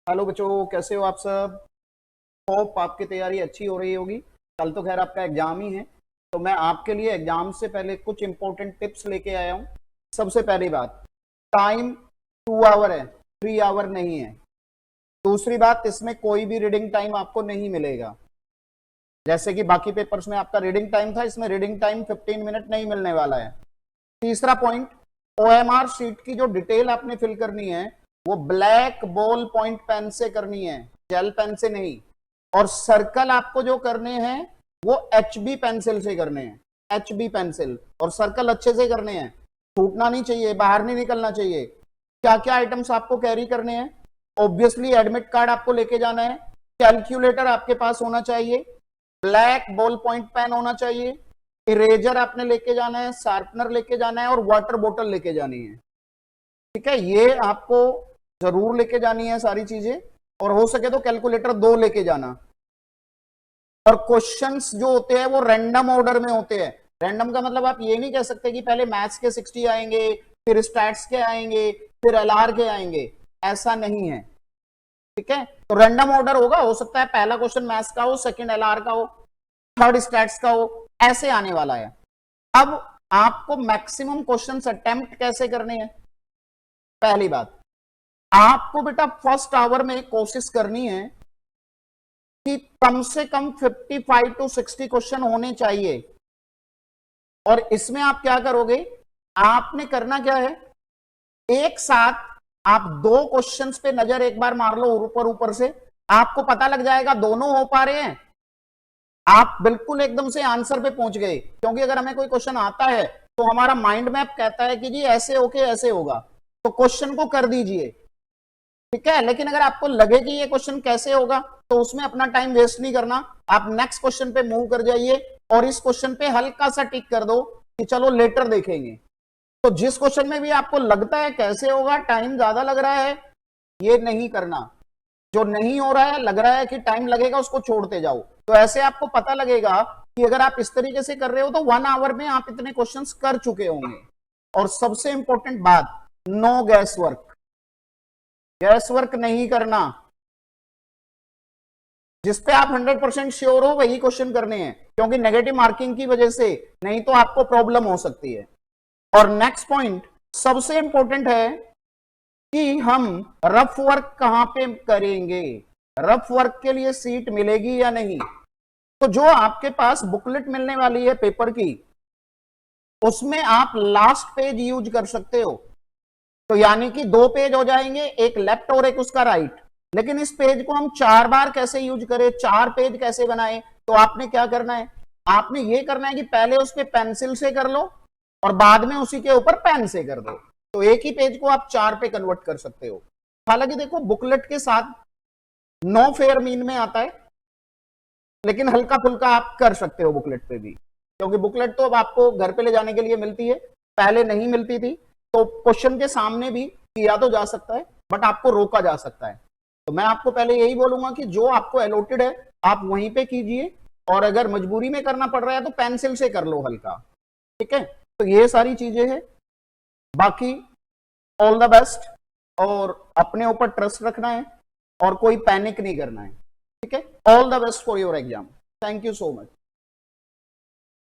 Hello बच्चों, कैसे हो आप सब। होप आपकी तैयारी अच्छी हो रही होगी। कल तो खैर आपका एग्जाम ही है, तो मैं आपके लिए एग्जाम से पहले कुछ इंपॉर्टेंट टिप्स लेके आया हूं। सबसे पहली बात, टाइम 2 आवर है, 3 आवर नहीं है। दूसरी बात, इसमें कोई भी रीडिंग टाइम आपको नहीं मिलेगा। जैसे कि बाकी पेपर्स में आपका रीडिंग टाइम था, इसमें रीडिंग टाइम 15 मिनट नहीं मिलने वाला है। तीसरा पॉइंट, ओएमआर शीट की जो डिटेल आपने फिल करनी है वो ब्लैक बॉल पॉइंट पेन से करनी है, जेल पेन से नहीं। और सर्कल आपको जो करने हैं वो एचबी पेंसिल से करने हैं, एचबी पेंसिल। और सर्कल अच्छे से करने हैं, छूटना नहीं चाहिए, बाहर नहीं निकलना चाहिए। क्या क्या आइटम्स आपको कैरी करने हैं? ऑब्वियसली एडमिट कार्ड आपको लेके जाना है, कैलकुलेटर आपके पास होना चाहिए, ब्लैक बॉल पॉइंट पेन होना चाहिए, इरेजर आपने लेके जाना है, शार्पनर लेके जाना है और वाटर बोतल लेके जानी है। ठीक है, ये आपको जरूर लेके जानी है सारी चीजें। और हो सके तो कैलकुलेटर 2 लेके जाना। और क्वेश्चंस जो होते हैं वो रैंडम ऑर्डर में होते हैं। रैंडम का मतलब आप ये नहीं कह सकते कि पहले मैथ्स के 60 आएंगे, फिर स्टैट्स के आएंगे, फिर एलआर के आएंगे। ऐसा नहीं है। ठीक है, तो रैंडम ऑर्डर होगा, हो सकता है पहला क्वेश्चन मैथ्स का हो, सेकंड एलआर का हो, थर्ड स्टैट्स का हो, ऐसे आने वाला है। अब आपको मैक्सिमम क्वेश्चंस अटेम्प्ट कैसे करने हैं? पहली बात, आपको बेटा फर्स्ट आवर में कोशिश करनी है कि कम से कम 55 to 60 क्वेश्चन होने चाहिए। और इसमें आप क्या करोगे, आपने करना क्या है, एक साथ आप 2 क्वेश्चंस पे नजर एक बार मार लो, ऊपर ऊपर से आपको पता लग जाएगा दोनों हो पा रहे हैं। आप बिल्कुल एकदम से आंसर पे पहुंच गए, क्योंकि अगर हमें कोई क्वेश्चन आता है तो हमारा माइंड मैप कहता है कि जी ऐसे होके ऐसे होगा, तो क्वेश्चन को कर दीजिए। ठीक है, लेकिन अगर आपको लगे कि ये क्वेश्चन कैसे होगा तो उसमें अपना टाइम वेस्ट नहीं करना, आप नेक्स्ट क्वेश्चन पे मूव कर जाइए और इस क्वेश्चन पे हल्का सा टिक कर दो कि चलो लेटर देखेंगे। तो जिस क्वेश्चन में भी आपको लगता है कैसे होगा, टाइम ज्यादा लग रहा है, ये नहीं करना। जो नहीं हो रहा है, लग रहा है कि टाइम लगेगा, उसको छोड़ते जाओ। तो ऐसे आपको पता लगेगा कि अगर आप इस तरीके से कर रहे हो तो 1 आवर में आप इतने क्वेश्चंस कर चुके होंगे। और सबसे इंपॉर्टेंट बात, no gas work, gas work नहीं करना। जिसपे आप 100% श्योर हो वही क्वेश्चन करने हैं, क्योंकि नेगेटिव मार्किंग की वजह से नहीं तो आपको प्रॉब्लम हो सकती है। और नेक्स्ट पॉइंट सबसे इंपॉर्टेंट है कि हम रफ वर्क कहां पे करेंगे, रफ वर्क के लिए सीट मिलेगी या नहीं। तो जो आपके पास बुकलेट मिलने वाली है पेपर की, उसमें आप लास्ट पेज यूज कर सकते हो। तो यानी कि 2 पेज हो जाएंगे, एक लेफ्ट और एक उसका राइट। लेकिन इस पेज को हम 4 बार कैसे यूज करें, 4 पेज कैसे बनाए, तो आपने क्या करना है, आपने ये करना है कि पहले उस पे पेंसिल से कर लो और बाद में उसी के ऊपर पेन से कर दो। तो एक ही पेज को आप 4 पे कन्वर्ट कर सकते हो। हालांकि देखो, बुकलेट के साथ नो फेयर मीन में आता है, लेकिन हल्का फुल्का आप कर सकते हो बुकलेट पे भी, क्योंकि बुकलेट तो अब आपको घर पे ले जाने के लिए मिलती है, पहले नहीं मिलती थी। तो क्वेश्चन के सामने भी किया तो जा सकता है, बट आपको रोका जा सकता है। तो मैं आपको पहले यही बोलूंगा कि जो आपको अलॉटेड है आप वहीं पे कीजिए, और अगर मजबूरी में करना पड़ रहा है तो पेंसिल से कर लो हल्का। ठीक है, तो ये सारी चीजें हैं। बाकी ऑल द बेस्ट, और अपने ऊपर ट्रस्ट रखना है और कोई पैनिक नहीं करना है। ठीक है, all the best for your exam. Thank you so much.